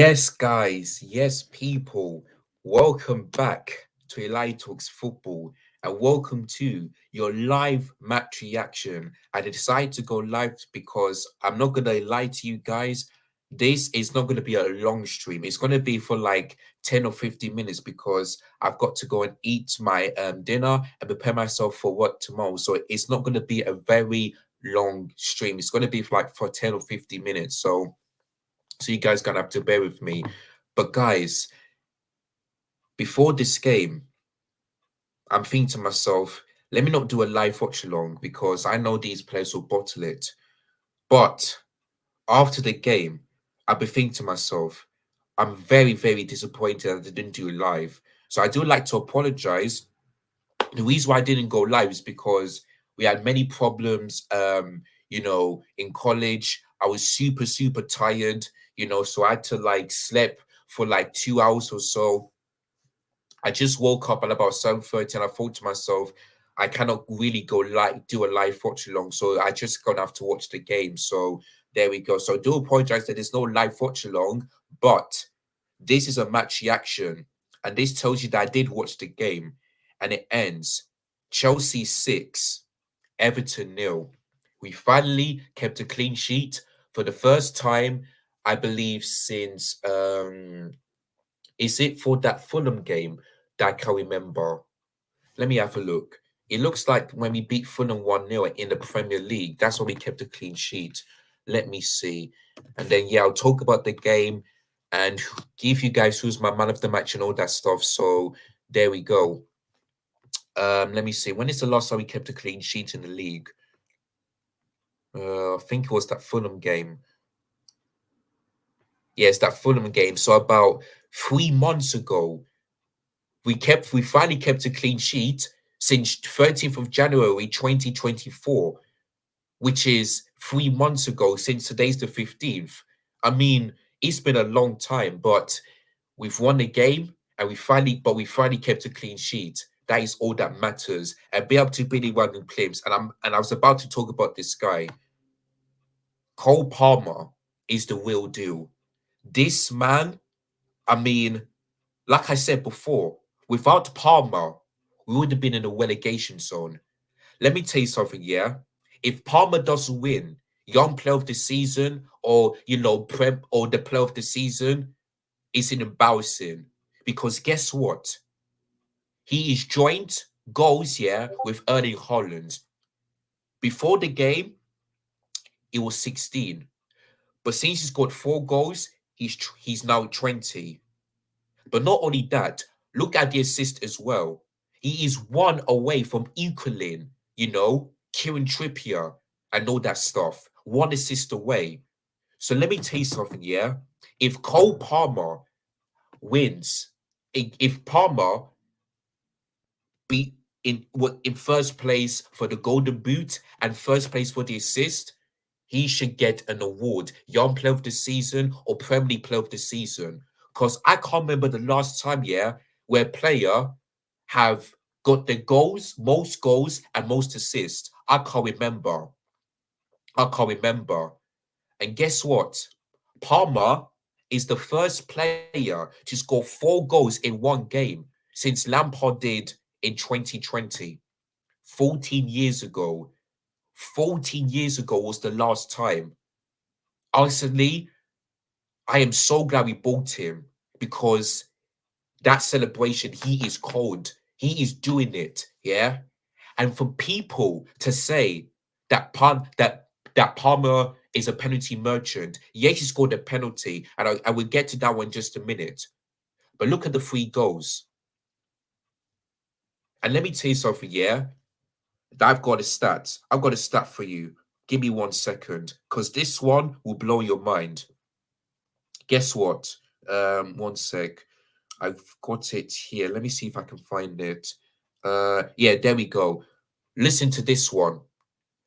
Yes, guys, yes, people, welcome back to Eli Talks Football and welcome to your live match reaction. I decided to go live because I'm not going to lie to you guys. This is not going to be a long stream. It's going to be for like 10 or 15 minutes because I've got to go and eat my dinner and prepare myself for work tomorrow. So it's not going to be a very long stream. It's going to be like for 10 or 15 minutes. So you guys gonna have to bear with me. But guys, before this game, I'm thinking to myself, let me not do a live watch along because I know these players will bottle it. But after the game, I've been thinking to myself, I'm very, very disappointed that I didn't do it live. So I do like to apologize. The reason why I didn't go live is because we had many problems in college. I was super, super tired, so I had to like sleep for like 2 hours or so. I just woke up at about 7:30 and I thought to myself, I cannot really go live do a live watch along. So I just gonna have to watch the game. So there we go. So I do apologize that there's no live watch along, but this is a match reaction. And this tells you that I did watch the game. And it ends Chelsea 6, Everton nil. We finally kept a clean sheet for the first time, I believe, since is it for that Fulham game that I can remember? Let me have a look. It looks like when we beat Fulham 1-0 in the Premier League, that's when we kept a clean sheet. Let me see. And then, yeah, I'll talk about the game and give you guys who's my man of the match and all that stuff. So there we go. Let me see. When is the last time we kept a clean sheet in the league? I think it was that Fulham game. Yes, that Fulham game. So about 3 months ago, we finally kept a clean sheet since 13th of January 2024, which is 3 months ago since today's the 15th. I mean, it's been a long time, but we've won the game and we finally kept a clean sheet. That is all that matters. And be able to really run in claims. And I was about to talk about this guy. Cole Palmer is the real deal. This man, I mean, like I said before, without Palmer, we would have been in a relegation zone. Let me tell you something, yeah? If Palmer doesn't win Young Player of the Season or, Prem or the Player of the Season, it's an embarrassing. Because guess what? He is joint goals, yeah, with Erling Haaland. Before the game, it was 16. But since he's got 4 goals, he's now 20. But not only that, look at the assist as well. He is one away from equaling, Kieran Trippier and all that stuff. One assist away. So let me tell you something, yeah? If Cole Palmer wins, if Palmer be in first place for the Golden Boot and first place for the assist, he should get an award, Young Player of the Season or Premier League Player of the Season. Because I can't remember the last time, yeah, where a player have got the goals, most goals, and most assists. I can't remember. I can't remember. And guess what? Palmer is the first player to score 4 goals in one game since Lampard did in 2020. 14 years ago. 14 years ago was the last time. Honestly, I am so glad we bought him because that celebration, he is cold. He is doing it, yeah? And for people to say that Palmer is a penalty merchant, yes, he scored a penalty, and I will get to that one in just a minute. But look at the 3 goals. And let me tell you something, yeah? I've got a stat. I've got a stat for you. Give me 1 second, because this one will blow your mind. Guess what? 1 sec. I've got it here. Let me see if I can find it. Yeah, there we go. Listen to this one.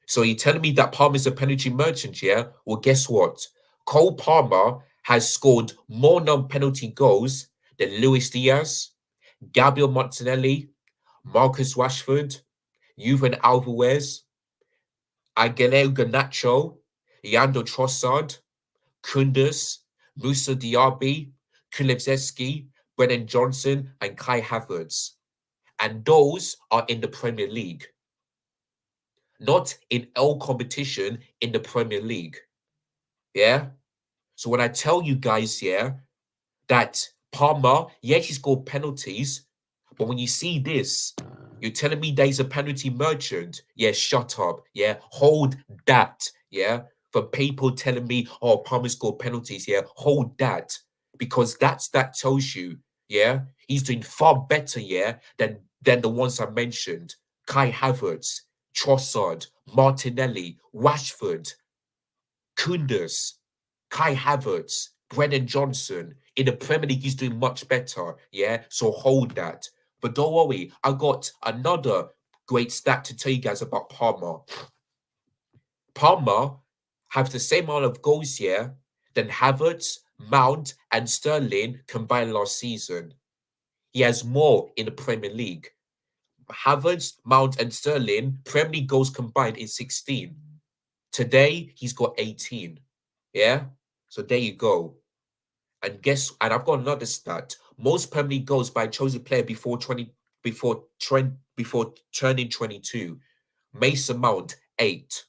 So you're telling me that Palmer's a penalty merchant, yeah? Well, guess what? Cole Palmer has scored more non-penalty goals than Luis Diaz, Gabriel Martinelli, Marcus Rashford, Juven Alvarez, Aguilera Garnacho, Leandro Trossard, Kundus, Musa Diaby, Kulusevski, Brennan Johnson, and Kai Havertz. And those are in the Premier League, not in L competition in the Premier League. Yeah? So when I tell you guys, yeah, that Palmer, yeah, he scored penalties, but when you see this, you're telling me there's a penalty merchant. Yeah, shut up. Yeah, hold that. Yeah, for people telling me, oh, Palmer scored penalties. Yeah, hold that, because that tells you, yeah, he's doing far better, yeah, than the ones I mentioned. Kai Havertz, Trossard, Martinelli, Rashford, Kundus, Kai Havertz, Brennan Johnson. In the Premier League, he's doing much better. Yeah, so hold that. But don't worry, I got another great stat to tell you guys about Palmer. Palmer have the same amount of goals here than Havertz, Mount, and Sterling combined last season. He has more in the Premier League. Havertz, Mount, and Sterling, Premier League goals combined is 16. Today, he's got 18. Yeah? So there you go. And I've got another stat. Most Premier League goals by a Chelsea player before turning 22. Mason Mount, 8.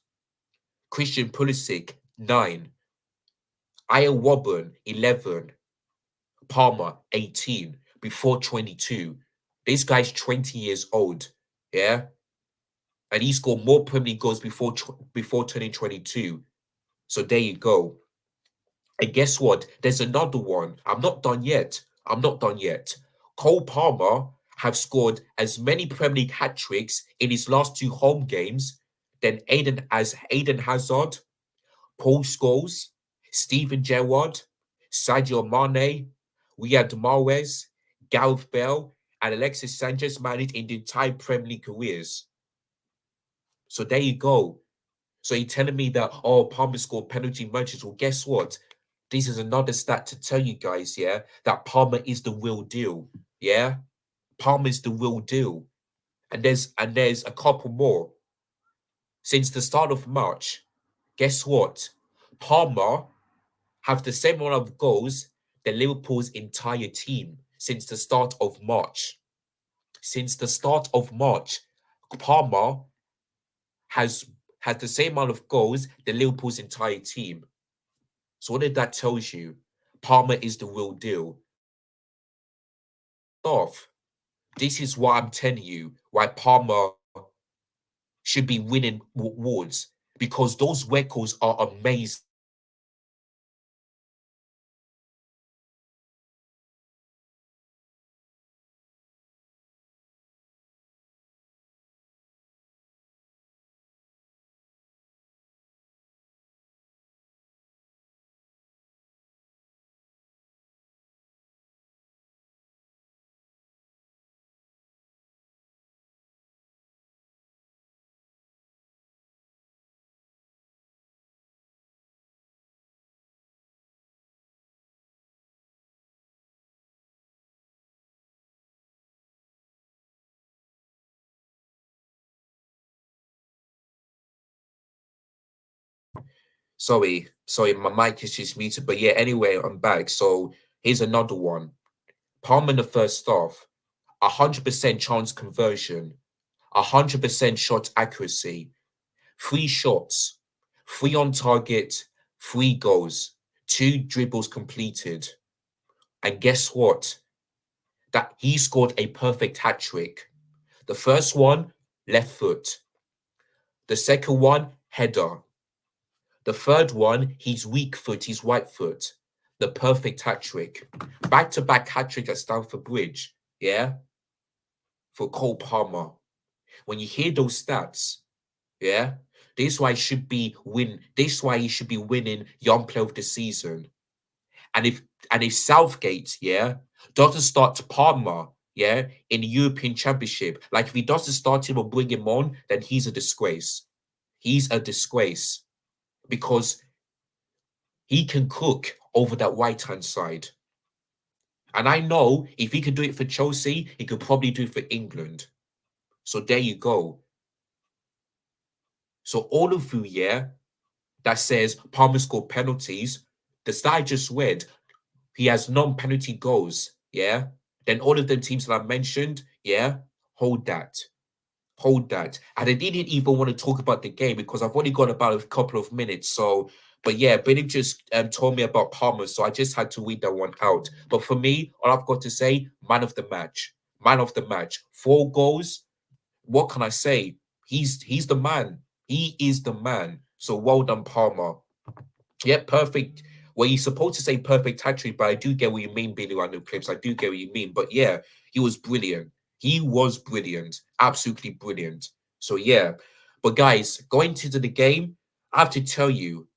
Christian Pulisic, 9. Ian Robben, 11. Palmer, 18. Before 22. This guy's 20 years old. Yeah? And he scored more Premier League goals before turning 22. So there you go. And guess what? There's another one. I'm not done yet. I'm not done yet. Cole Palmer have scored as many Premier League hat tricks in his last 2 home games than Aiden Hazard, Paul Scholes, Steven Gerrard, Sadio Mane, Riyad Mahrez, Gareth Bale, and Alexis Sanchez managed in the entire Premier League careers. So there you go. So you're telling me that, oh, Palmer scored penalty merchants. Well, guess what? This is another stat to tell you guys, yeah, that Palmer is the real deal. Yeah? Palmer is the real deal. And there's a couple more. Since the start of March, guess what? Palmer have the same amount of goals than Liverpool's entire team since the start of March. Since the start of March, Palmer has had the same amount of goals than Liverpool's entire team. So what did that tells you? Palmer is the real deal. Off. This is why I'm telling you why Palmer should be winning awards, because those records are amazing. Sorry, my mic is just muted. But yeah, anyway, I'm back. So here's another one. Palmer in the first half, 100% chance conversion, 100% shot accuracy, 3 shots, 3 on target, 3 goals, 2 dribbles completed. And guess what? That he scored a perfect hat trick. The first one, left foot. The second one, header. The third one, his weak foot, his right foot. The perfect hat trick. Back-to-back hat trick at Stamford Bridge. Yeah? For Cole Palmer. When you hear those stats, yeah, this is why he should be winning Young Player of the Season. And if Southgate, yeah, doesn't start Palmer, yeah, in the European Championship, like if he doesn't start him or bring him on, then he's a disgrace. He's a disgrace because he can cook over that right hand side. And I know if he could do it for Chelsea, he could probably do it for England. So there you go. So all of you, yeah, that says Palmer scored penalties, The stat I just read, he has non-penalty goals. Yeah. Then all of them teams that I mentioned, yeah, hold that. Hold that. And I didn't even want to talk about the game because I've only got about a couple of minutes. So, but yeah, Benny just told me about Palmer, so I just had to read that one out. But for me, all I've got to say, man of the match. Man of the match. 4 goals. What can I say? He's the man. He is the man. So well done, Palmer. Yeah, perfect. Well, you're supposed to say perfect hat trick, but I do get what you mean, Billy Random Clips. I do get what you mean. But yeah, he was brilliant. He was brilliant. Absolutely brilliant. So yeah. But guys, going into the game, I have to tell you,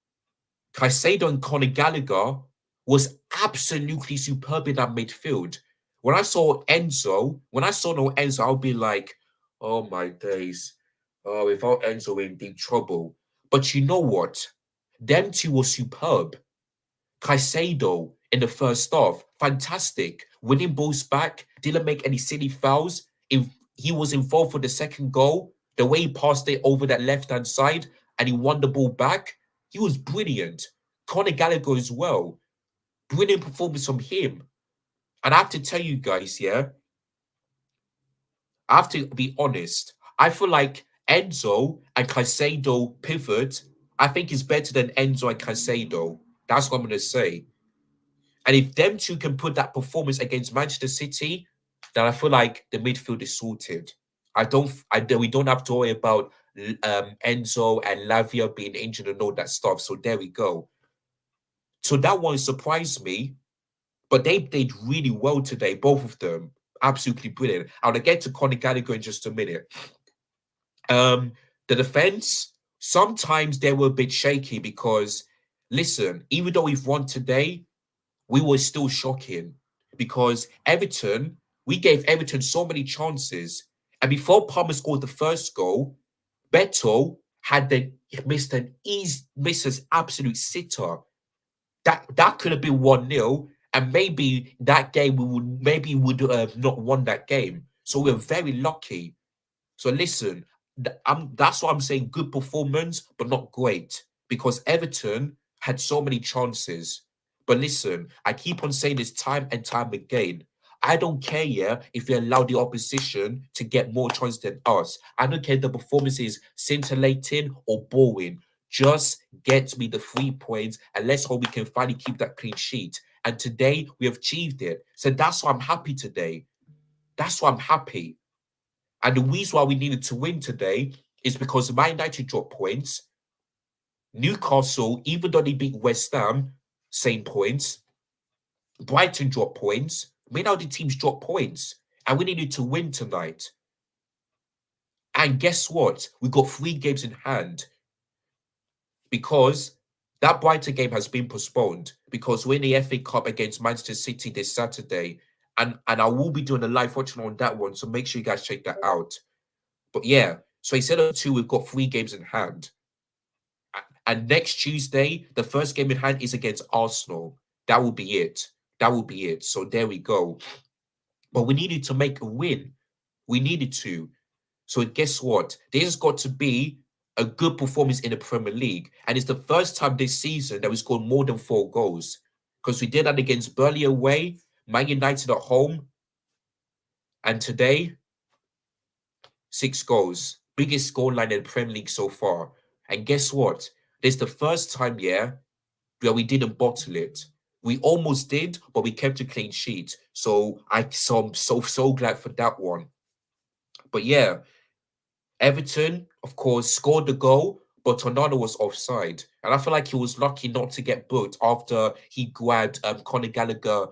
Caicedo and Conor Gallagher was absolutely superb in that midfield. When I saw no Enzo, I'll be like, oh my days. Oh, without Enzo, we're in deep trouble. But you know what? Them two were superb. Caicedo in the first half, fantastic. Winning balls back, didn't make any silly fouls. If he was involved for the second goal, the way he passed it over that left hand side and he won the ball back, he was brilliant. Conor Gallagher as well, brilliant performance from him. And I have to tell you guys, yeah, I have to be honest. I feel like Enzo and Caicedo pivot, I think is better than Enzo and Caicedo. That's what I'm going to say. And if them two can put that performance against Manchester City, then I feel like the midfield is sorted. We don't have to worry about Enzo and Lavia being injured and all that stuff. So there we go. So that one surprised me, but they did really well today, both of them. Absolutely brilliant. I'm gonna get to Conor Gallagher in just a minute. The defense, sometimes they were a bit shaky because, listen, even though we've won today, we were still shocking because we gave Everton so many chances. And before Palmer scored the first goal, Beto had missed an absolute sitter. That could have been 1-0, and maybe that game we would have not won that game. So we're very lucky. So listen, that's what I'm saying. Good performance, but not great because Everton had so many chances. But listen, I keep on saying this time and time again. I don't care, yeah, if you allow the opposition to get more chances than us. I don't care if the performance is scintillating or boring. Just get me the 3 points and let's hope we can finally keep that clean sheet. And today we have achieved it. So that's why I'm happy today. That's why I'm happy. And the reason why we needed to win today is because Man United dropped points. Newcastle, even though they beat West Ham, same points. Brighton dropped points. Many other teams dropped points. And we needed to win tonight. And guess what? We got 3 games in hand because that Brighton game has been postponed because we're in the FA Cup against Manchester City this Saturday. And I will be doing a live watching on that one. So make sure you guys check that out. But yeah, so instead of 2, we've got 3 games in hand. And next Tuesday, the first game in hand is against Arsenal. That will be it. That will be it. So there we go. But we needed to make a win. We needed to. So guess what? This has got to be a good performance in the Premier League. And it's the first time this season that we scored more than 4 goals. Because we did that against Burnley away, Man United at home. And today, 6 goals. Biggest scoreline in the Premier League so far. And guess what? This is the first time, yeah, where we didn't bottle it. We almost did, but we kept a clean sheet. So I'm so glad for that one. But yeah, Everton, of course, scored the goal, but Tornado was offside. And I feel like he was lucky not to get booked after he grabbed Conor Gallagher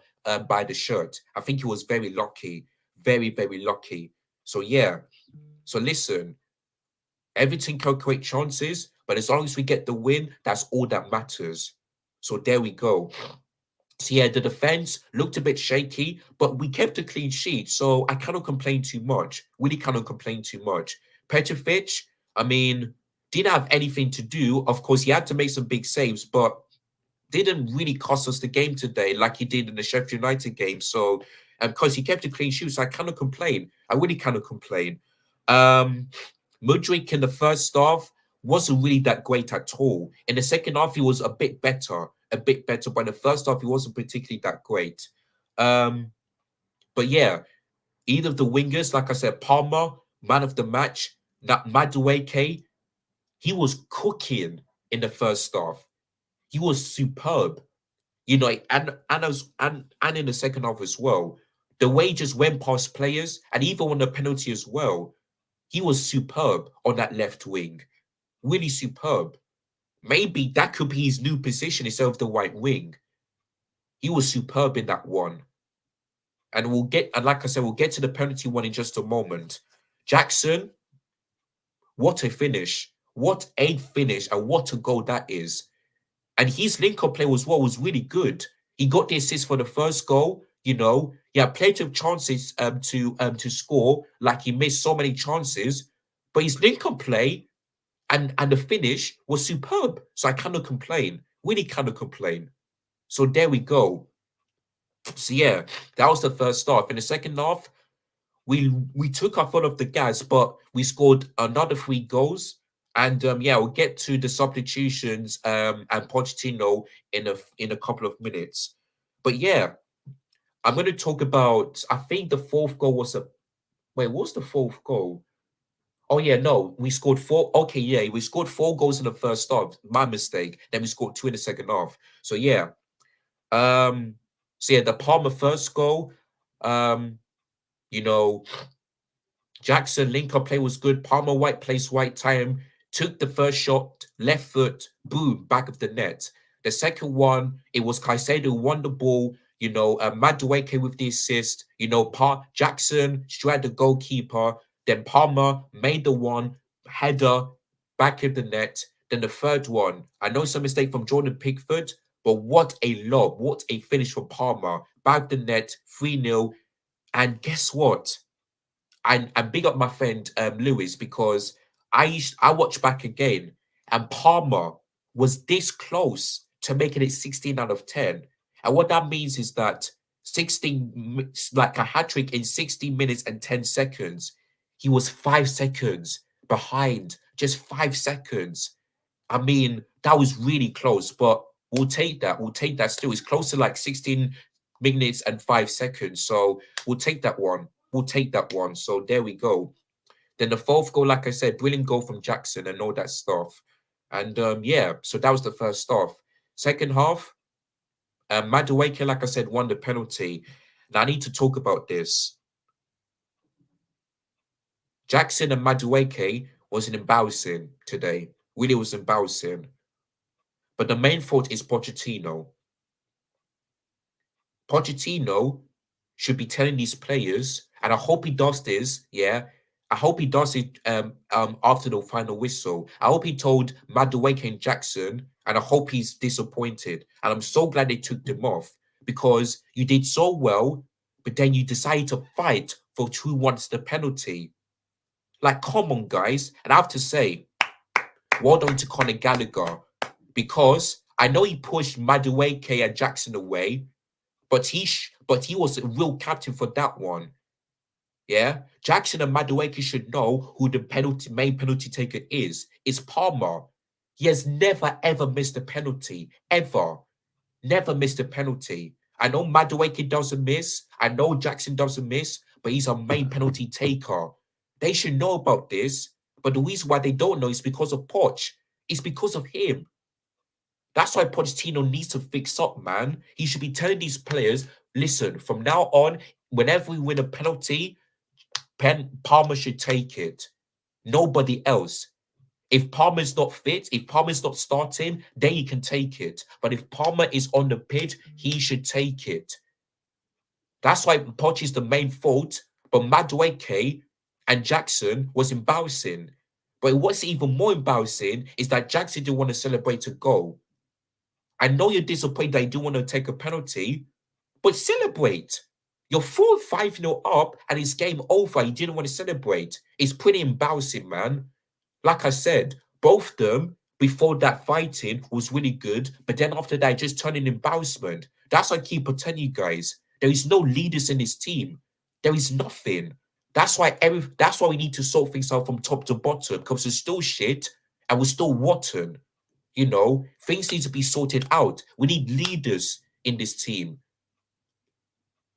by the shirt. I think he was very lucky. Very, very lucky. So yeah. So listen, Everton can create chances, but as long as we get the win, that's all that matters. So there we go. So yeah, the defense looked a bit shaky, but we kept a clean sheet. So I cannot complain too much. Really cannot complain too much. Petrovic, I mean, didn't have anything to do. Of course, he had to make some big saves, but didn't really cost us the game today like he did in the Sheffield United game. So, because he kept a clean sheet, so I cannot complain. I really cannot complain. Mudryk in the first half wasn't really that great at all. In the second half, he was a bit better, a bit better, but in the first half, he wasn't particularly that great. But yeah, either of the wingers, like I said, Palmer, man of the match, that Madueke, he was cooking in the first half. He was superb, you know, and in the second half as well. The way he just went past players, and even on the penalty as well, he was superb on that left wing. Really superb. Maybe that could be his new position instead of the right wing. He was superb in that one. And like I said, we'll get to the penalty one in just a moment. Jackson, what a finish. What a finish, and what a goal that is. And his link-up play as well was really good. He got the assist for the first goal. You know, he had plenty of chances to score. Like, he missed so many chances, but his link-up play and the finish was superb. So I cannot complain. Really cannot complain. So there we go. So yeah, that was the first half. In the second half, we took our foot off the gas, but we scored another 3 goals. And yeah, we'll get to the substitutions and Pochettino in a couple of minutes. But yeah, I'm going to talk about. I think the fourth goal was a. Wait, what was the fourth goal? Oh yeah, no, we scored 4. Okay, yeah, we scored 4 goals in the first half. My mistake. Then we scored 2 in the second half. So yeah, so yeah, the Palmer first goal. You know, Jackson link-up play was good. Palmer white place, white time. Took the first shot, left foot, boom, back of the net. The second one, it was Caicedo won the ball. You know, Madueke with the assist. You know, Jackson straight at the goalkeeper. Then Palmer made the one header back of the net. Then the third one, I know it's a mistake from Jordan Pickford, but what a lob, what a finish from Palmer. Back of the net, 3-0. And guess what? And big up my friend Lewis, because I watched back again, and Palmer was this close to making it 16 out of 10. And what that means is that 16, like a hat trick in 60 minutes and 10 seconds, he was 5 seconds behind, just 5 seconds. I mean, that was really close, but we'll take that. We'll take that still. It's close to like 16 minutes and 5 seconds. So we'll take that one. We'll take that one. So there we go. Then the fourth goal, like I said, brilliant goal from Jackson and all that stuff. And yeah, so that was the first half. Second half, Madueke, like I said, won the penalty. Now I need to talk about this. Jackson and Madueke was embarrassing today. Really was embarrassing. But the main fault is Pochettino. Pochettino should be telling these players, and I hope he does this, yeah. I hope he does it after the final whistle. I hope he told Madueke and Jackson, and I hope he's disappointed. And I'm so glad they took them off, because you did so well, but then you decided to fight for who wants the penalty. Like, come on, guys. And I have to say, well done to Conor Gallagher, because I know he pushed Madueke and Jackson away, but he was a real captain for that one. Yeah, Jackson and Madueke should know who the main penalty taker is. It's Palmer. He has never ever missed a penalty, ever, never missed a penalty. I know Madueke doesn't miss. I know Jackson doesn't miss, but he's a main penalty taker. They should know about this, but the reason why they don't know is because of Poch. It's because of him. That's why Pochettino needs to fix up, man. He should be telling these players, listen, from now on, whenever we win a penalty, Palmer should take it. Nobody else. If Palmer's not fit, if Palmer's not starting, then he can take it. But if Palmer is on the pitch, he should take it. That's why Poch is the main fault. But Madueke and Jackson was embarrassing. But what's even more embarrassing is that Jackson didn't want to celebrate a goal. I know you're disappointed that you do want to take a penalty, but celebrate. You're 4-5-0 up and it's game over. You didn't want to celebrate. It's pretty embarrassing, man. Like I said, both of them before that fighting was really good, but then after that, it just turned an embarrassment. That's why I keep telling you guys, there is no leaders in this team. There is nothing. That's why we need to sort things out from top to bottom, because it's still shit and we're still rotten. You know, things need to be sorted out. We need leaders in this team.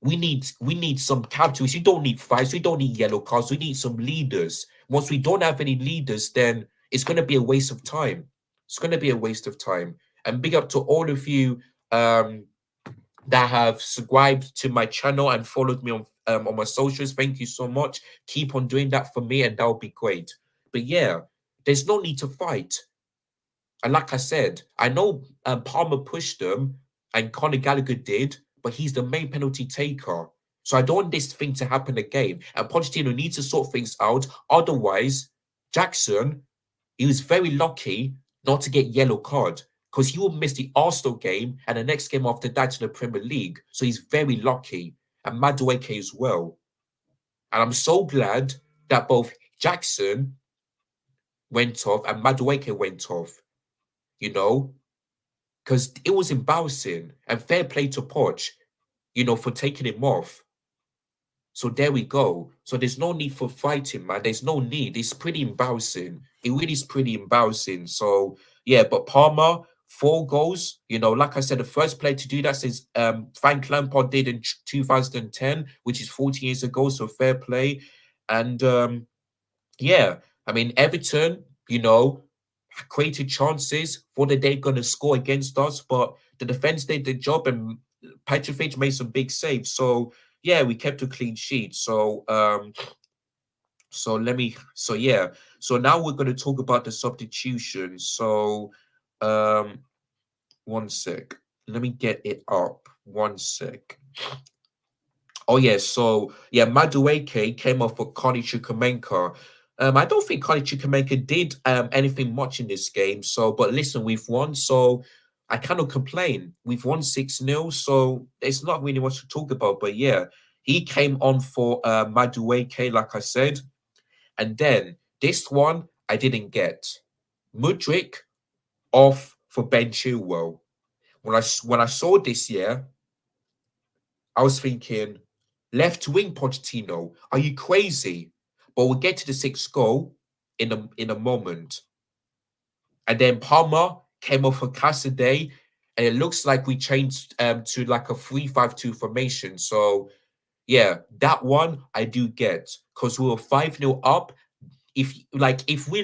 We need some captains. We don't need fights. We don't need yellow cards. We need some leaders. Once we don't have any leaders, then it's going to be a waste of time. It's going to be a waste of time. And big up to all of you um, that have subscribed to my channel and followed me on my socials. Thank you so much. Keep on doing that for me, and that would be great. But yeah, there's no need to fight. And like I said, I know Palmer pushed them and Conor Gallagher did, but he's the main penalty taker. So I don't want this thing to happen again. And Pochettino needs to sort things out. Otherwise, Jackson, he was very lucky not to get yellow card because he will miss the Arsenal game and the next game after that in the Premier League. So he's very lucky. And Madueke as well. And I'm so glad that both Jackson went off and Madueke went off, you know, because it was embarrassing. And fair play to Poch, you know, for taking him off. So there we go. So there's no need for fighting, man. There's no need. It's pretty embarrassing. It really is pretty embarrassing. So yeah, but Palmer, 4 goals. You know, like I said, the first player to do that since Frank Lampard did in 2010, which is 40 years ago. So fair play. And yeah, I mean Everton, you know, created chances. Thought that they're gonna score against us, but the defense did the job, and Petrovic made some big saves. So yeah, we kept a clean sheet. So so yeah. So now we're gonna talk about the substitutions. So um, one sec. Let me get it up. One sec. Oh yeah, so yeah, Madueke came off for Connie Chukwuemeka. I don't think Connie Chukwuemeka did anything much in this game. So, but listen, we've won, so I cannot complain. We've won 6-0, so there's not really much to talk about. But yeah, he came on for Madueke, like I said, and then this one I didn't get. Mudryk off for Ben Chilwell. When I saw this year, I was thinking, left wing Pochettino, are you crazy? But we'll get to the sixth goal in a moment. And then Palmer came off for Cassidy, and it looks like we changed to like a 3-5-2 formation. So yeah, that one I do get because we were 5-0 up. If we're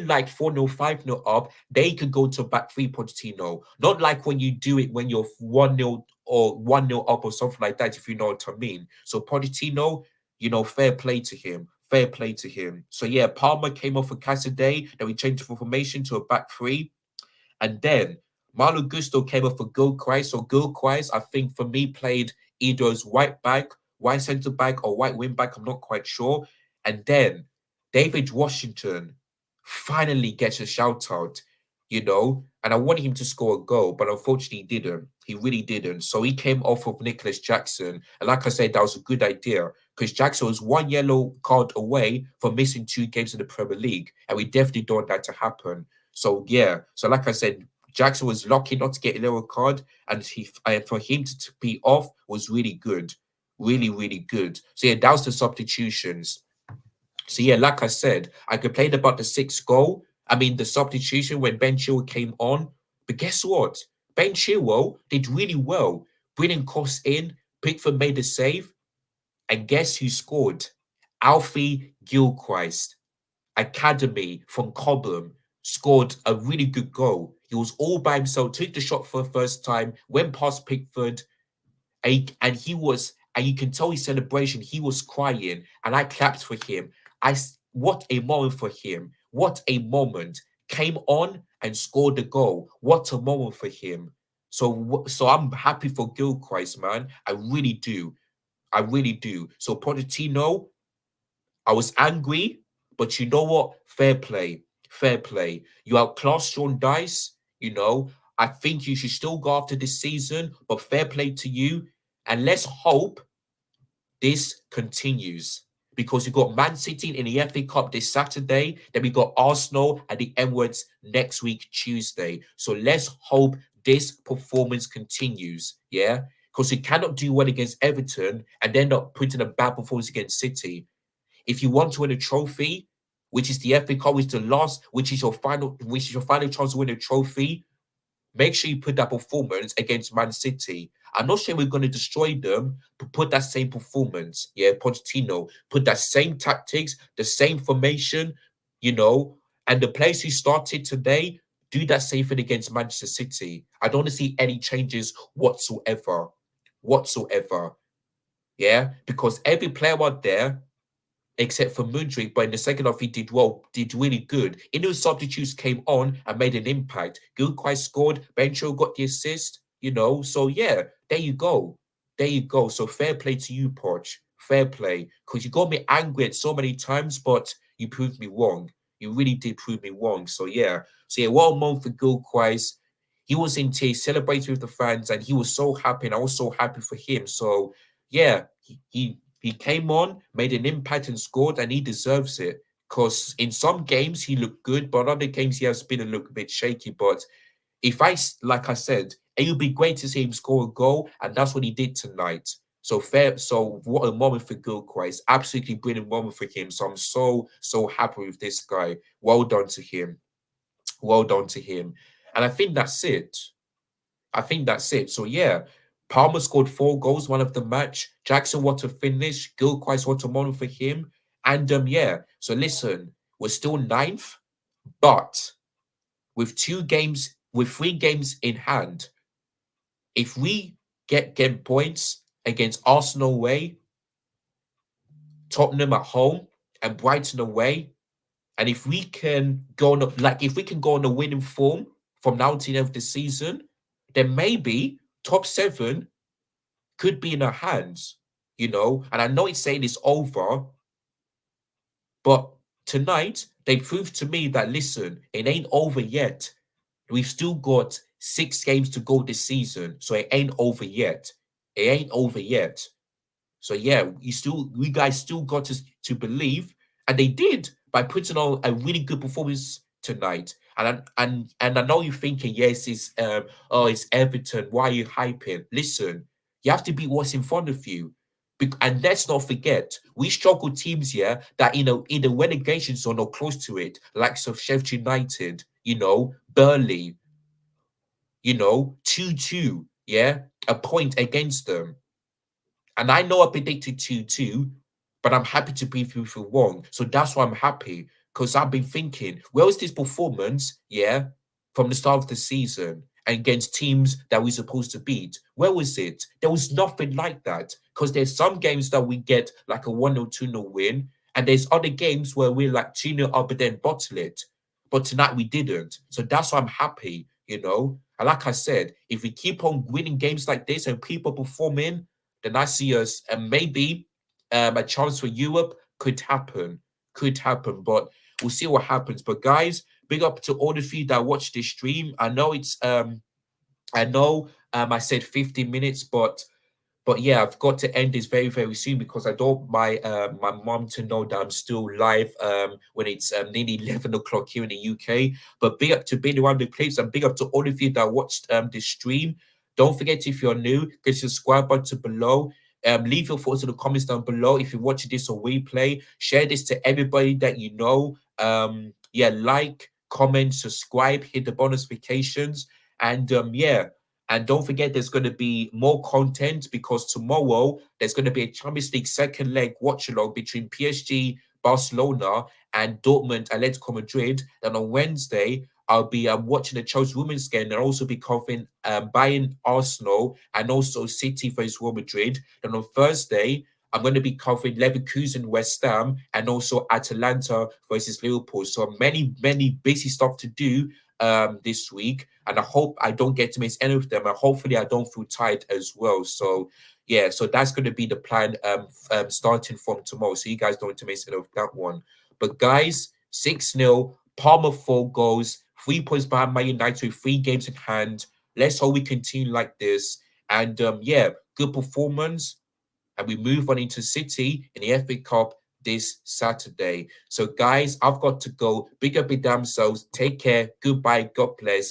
like 4-0, 5-0 up, they could go to back three Pochettino. Not like when you do it when you're 1-0 or 1-0 up or something like that, if you know what I mean. So Pochettino, you know, fair play to him. Fair play to him. So yeah, Palmer came off for Cassidy, then we changed the formation to a back three. And then Malo Gusto came off for Gilchrist. So Gilchrist, I think for me, played either as white back, white centre back, or white wing back. I'm not quite sure. And then David Washington finally gets a shout out, you know, and I wanted him to score a goal, but unfortunately he didn't. He really didn't. So he came off of Nicholas Jackson. And like I said, that was a good idea because Jackson was one yellow card away from missing 2 games in the Premier League. And we definitely don't want that to happen. So yeah, so like I said, Jackson was lucky not to get a yellow card, and for him to be off was really good, really really good. So yeah, that was the substitutions. So yeah, like I said, I complained about the 6th goal. I mean the substitution when Ben Chilwell came on, but guess what? Ben Chilwell did really well. Brilliant cross in, Pickford made a save, and guess who scored? Alfie Gilchrist. Academy from Cobham, scored a really good goal. He was all by himself, took the shot for the first time, went past Pickford, and you can tell his celebration. He was crying, and I clapped for him. What a moment for him! What a moment! Came on and scored the goal. What a moment for him! So I'm happy for Gilchrist, man. I really do. I really do. So Pochettino, I was angry, but you know what? Fair play. Fair play. You outclassed Sean Dice, you know. I think you should still go after this season, but fair play to you. And let's hope this continues because we got Man City in the FA Cup this Saturday. Then we got Arsenal at the Emirates next week, Tuesday. So let's hope this performance continues. Yeah. Because we cannot do well against Everton and end up putting a bad performance against City. If you want to win a trophy, which is the FA Cup, which is your final chance to win a trophy, make sure you put that performance against Man City. I'm not saying we're going to destroy them, but put that same performance. Yeah, Pochettino, put that same tactics, the same formation, you know, and the players who started today, do that same thing against Manchester City. I don't want to see any changes whatsoever. Whatsoever. Yeah, because every player out there except for Mudryk, but in the second half he did well, did really good. Inno substitutes came on and made an impact. Gilquist scored, Bencho got the assist, you know. So yeah, there you go. There you go. So fair play to you, Poch. Fair play. Because you got me angry at so many times, but you proved me wrong. You really did prove me wrong. So yeah. So yeah, well done for Gilquist. He was in tears, celebrating with the fans, and he was so happy, and I was so happy for him. So yeah, he came on, made an impact and scored, and he deserves it. Because in some games he looked good, but other games he has been a little bit shaky. But like I said, it would be great to see him score a goal, and that's what he did tonight. So fair. So what a moment for Gilchrist. Absolutely brilliant moment for him. So I'm so happy with this guy. Well done to him. Well done to him. And I think that's it. I think that's it. So yeah, Palmer scored 4 goals, one of the match. Jackson what a finish. Gilchrist what a moment for him. And yeah. So listen, we're still ninth, but with 2 games, with 3 games in hand, if we get points against Arsenal away, Tottenham at home, and Brighton away, and if we can go on if we can go on a winning form from now to the end of the season, then maybe top 7 could be in our hands, you know. And I know it's saying it's over, but tonight they proved to me that listen, it ain't over yet. We've still got 6 games to go this season, so it ain't over yet. It ain't over yet. So yeah, we guys still got to believe, and they did by putting on a really good performance tonight. And I know you're thinking, yes, it's Everton. Why are you hyping? Listen, you have to beat what's in front of you. And let's not forget, we struggle teams here that in the relegation zone or close to it, likes of Sheffield United, Burnley, 2-2, yeah, a point against them. And I know I predicted 2-2, but I'm happy to be proven wrong. So that's why I'm happy. Because I've been thinking, where was this performance, yeah, from the start of the season and against teams that we're supposed to beat? Where was it? There was nothing like that. Because there's some games that we get like a 1-0, 2-0 win. And there's other games where we're like 2-0 up and then bottle it. But tonight we didn't. So that's why I'm happy. And like I said, if we keep on winning games like this and people performing, then I see us, and maybe a chance for Europe could happen. Could happen, but we'll see what happens. But guys, big up to all of you that watched this stream. I know I said 15 minutes, but yeah, I've got to end this very, very soon because I don't want my mom to know that I'm still live when it's nearly 11 o'clock here in the UK. But big up to being around the clips, and big up to all of you that watched this stream. Don't forget, if you're new, get the subscribe button below. Leave your thoughts in the comments down below. If you're watching this on replay, share this to everybody that you know. Yeah, like, comment, subscribe, hit the bonus notifications, and yeah. And don't forget, there's going to be more content because tomorrow there's going to be a Champions League second leg watch along between PSG, Barcelona, and Dortmund, Atletico Madrid. Then on Wednesday, I'll be watching the Chelsea women's game, and I'll also be covering Bayern, Arsenal, and also City versus Real Madrid. Then on Thursday, I'm going to be covering Leverkusen, West Ham, and also Atalanta versus Liverpool. So many, many busy stuff to do this week, and I hope I don't get to miss any of them, and hopefully I don't feel tired as well. So yeah, so that's going to be the plan starting from tomorrow, so you guys don't want to miss any of that one. But guys, 6-0, Palmer 4 goals, 3 points behind Man United with 3 games in hand. Let's hope we continue like this, and yeah, good performance, and we move on into City in the FA Cup this Saturday. So, guys, I've got to go. Big up your damn selves. Take care. Goodbye. God bless.